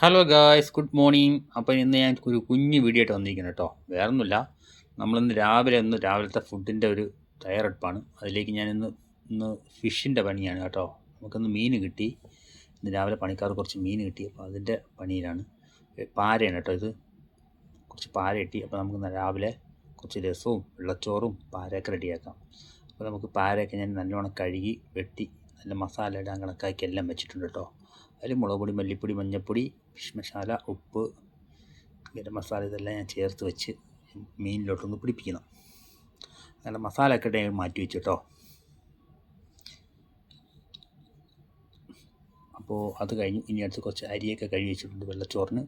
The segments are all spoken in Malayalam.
Hello guys, good morning. അപ്പോൾ ഇന്ന് ഞാൻ ഒരു കുഞ്ഞു വീഡിയോ ആയിട്ട് വന്നിരിക്കുന്നത് കേട്ടോ. വേറൊന്നുമില്ല, നമ്മളിന്ന് രാവിലത്തെ ഫുഡിൻ്റെ ഒരു തയ്യാറെടുപ്പാണ്. അതിലേക്ക് ഇന്ന് ഫിഷിൻ്റെ പണിയാണ് കേട്ടോ. നമുക്കിന്ന് മീൻ കിട്ടി. ഇന്ന് രാവിലെ പണിക്കാർ കുറച്ച് മീൻ കിട്ടി, അപ്പോൾ അതിൻ്റെ പണിയിലാണ്. പാരയാണ് കേട്ടോ ഇത്. കുറച്ച് പാര കിട്ടി, അപ്പോൾ നമുക്ക് രാവിലെ കുറച്ച് രസവും വെള്ളച്ചോറും പാരയൊക്കെ റെഡിയാക്കാം. അപ്പോൾ നമുക്ക് പാരയൊക്കെ ഞാൻ നല്ലോണം കഴുകി വെട്ടി നല്ല മസാല ഇടാൻ കണക്കാക്കി എല്ലാം വെച്ചിട്ടുണ്ട് കേട്ടോ. അതിൽ മുളക് പൊടി, മല്ലിപ്പൊടി, മഞ്ഞൾപ്പൊടി, ഫിഷ് മസാല, ഉപ്പ്, ഗരം മസാല ഇതെല്ലാം ഞാൻ ചേർത്ത് വെച്ച് മീനിലോട്ടൊന്ന് പിടിപ്പിക്കണം. അങ്ങനെ മസാല ഒക്കെ മാറ്റി വെച്ചു കേട്ടോ. അപ്പോൾ അത് കഴിഞ്ഞു. ഇനി അടുത്ത് കുറച്ച് അരിയൊക്കെ കഴുകി വെച്ചിട്ടുണ്ട് വെള്ളച്ചോറിന്.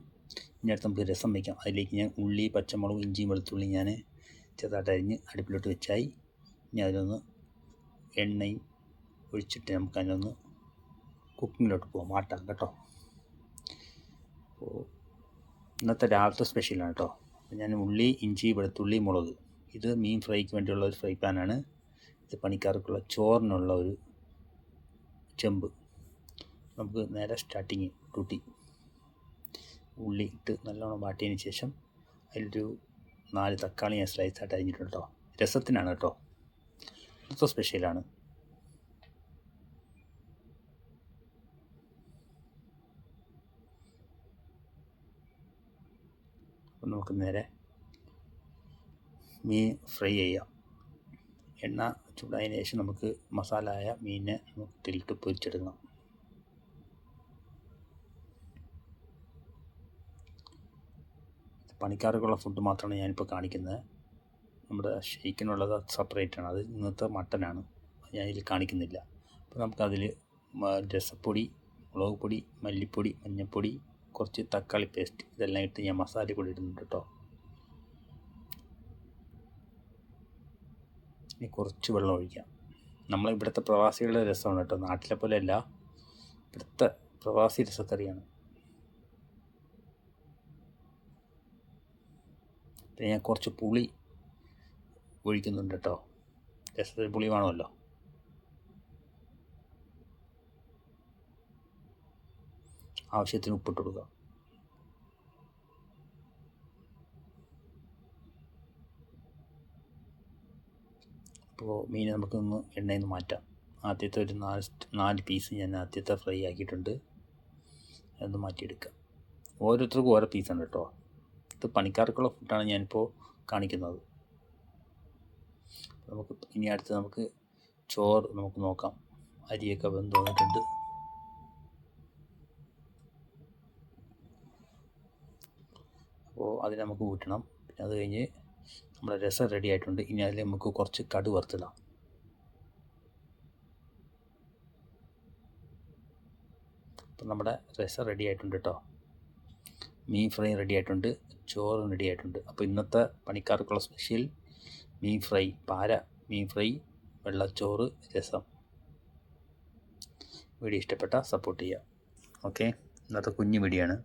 ഇനി അടുത്ത് നമുക്ക് രസം വയ്ക്കാം. അതിലേക്ക് ഞാൻ ഉള്ളി, പച്ചമുളക്, ഇഞ്ചിയും വെളുത്തുള്ളി ഞാൻ ചെറുതായിട്ട് അരിഞ്ഞ് അടുപ്പിലോട്ട് വെച്ചായി. ഇനി അതിലൊന്ന് എണ്ണയും ഒഴിച്ചിട്ട് നമുക്ക് അതിനൊന്ന് കുക്കിങ്ങിലോട്ട് പോകാം, മാറ്റാം കേട്ടോ. അപ്പോൾ ഇന്നത്തെ രാവിലത്തെ സ്പെഷ്യലാണ് കേട്ടോ. ഞാൻ ഉള്ളി, ഇഞ്ചി, വെളുത്തുള്ളി, മുളക്, ഇത് മീൻ ഫ്രൈക്ക് വേണ്ടിയുള്ള ഒരു ഫ്രൈ പാനാണ്. ഇത് പണിക്കാർക്കുള്ള ചോറിനുള്ള ഒരു ചെമ്പ്. നമുക്ക് നേരെ സ്റ്റാർട്ടിങ് ടൂട്ടി. ഉള്ളി ഇട്ട് നല്ലോണം വാട്ടിയതിന് ശേഷം അതിലൊരു 4 തക്കാളി ഞാൻ സ്ലൈസായിട്ട് അരിഞ്ഞിട്ടുണ്ട് കേട്ടോ. രസത്തിനാണ് കേട്ടോ, ഇന്നത്തെ സ്പെഷ്യലാണ്. അപ്പം നമുക്ക് നേരെ മീൻ ഫ്രൈ ചെയ്യാം. എണ്ണ ചൂടായതിനു ശേഷം നമുക്ക് മസാലയായ മീനിനെ നമുക്ക് ഇതിലിട്ട് പൊരിച്ചെടുക്കണം. പണിക്കാർക്കുള്ള ഫുഡ് മാത്രമാണ് ഞാനിപ്പോൾ കാണിക്കുന്നത്. നമ്മുടെ ഷെയ്ക്കിനുള്ളത് സെപ്പറേറ്റാണ്. അത് ഇന്നത്തെ മട്ടനാണ്, ഞാൻ ഇതിൽ കാണിക്കുന്നില്ല. അപ്പോൾ നമുക്കതിൽ രസപ്പൊടി, മുളക് പൊടി, മല്ലിപ്പൊടി, മഞ്ഞൾപ്പൊടി, കുറച്ച് തക്കാളി പേസ്റ്റ് ഇതെല്ലാം ഇട്ട് ഞാൻ മസാല കൂടി ഇടുന്നുണ്ട് കേട്ടോ. ഇനി കുറച്ച് വെള്ളം ഒഴിക്കാം. ഇവിടുത്തെ പ്രവാസികളുടെ രസമാണ് കേട്ടോ, നാട്ടിലെ പോലെ അല്ല, ഇവിടുത്തെ പ്രവാസി രസക്കറിയാണ്. പിന്നെ ഞാൻ കുറച്ച് പുളി ഒഴിക്കുന്നുണ്ട് കേട്ടോ. രസത്തിൽ പുളി വേണമല്ലോ. ആവശ്യത്തിന് ഉപ്പിട്ട് കൊടുക്കുക. അപ്പോൾ മീൻ നമുക്കൊന്ന് എണ്ണയിൽ നിന്ന് മാറ്റാം. ആദ്യത്തെ ഒരു 4 പീസ് ഞാൻ ആദ്യത്തെ ഫ്രൈ ആക്കിയിട്ടുണ്ട്. അതൊന്ന് മാറ്റിയെടുക്കുക. ഓരോരുത്തർക്കും ഓരോ പീസാണ് കേട്ടോ. ഇത് പണിക്കാർക്കുള്ള ഫുഡാണ് ഞാനിപ്പോൾ കാണിക്കുന്നത്. ഇനി അടുത്ത് നമുക്ക് ചോറ് നമുക്ക് നോക്കാം. അരിയൊക്കെ വെന്ത് വന്നിട്ടുണ്ട്. അപ്പോൾ അതിന് നമുക്ക് ഊറ്റണം. പിന്നെ അത് കഴിഞ്ഞ് നമ്മുടെ രസം റെഡി ആയിട്ടുണ്ട്. ഇനി അതിൽ നമുക്ക് കുറച്ച് കടുക് വറുത്തിടാം. അപ്പം നമ്മുടെ രസം റെഡി ആയിട്ടുണ്ട് കേട്ടോ. മീൻ ഫ്രൈ റെഡി ആയിട്ടുണ്ട്, ചോറ് റെഡി ആയിട്ടുണ്ട്. അപ്പോൾ ഇന്നത്തെ പണിക്കാർക്കുള്ള സ്പെഷ്യൽ മീൻ ഫ്രൈ, പാര മീൻ ഫ്രൈ, വെള്ളച്ചോറ്, രസം. വീഡിയോ ഇഷ്ടപ്പെട്ടാൽ സപ്പോർട്ട് ചെയ്യുക. ഓക്കെ, ഇന്നത്തെ കുഞ്ഞു വീഡിയോ ആണ്.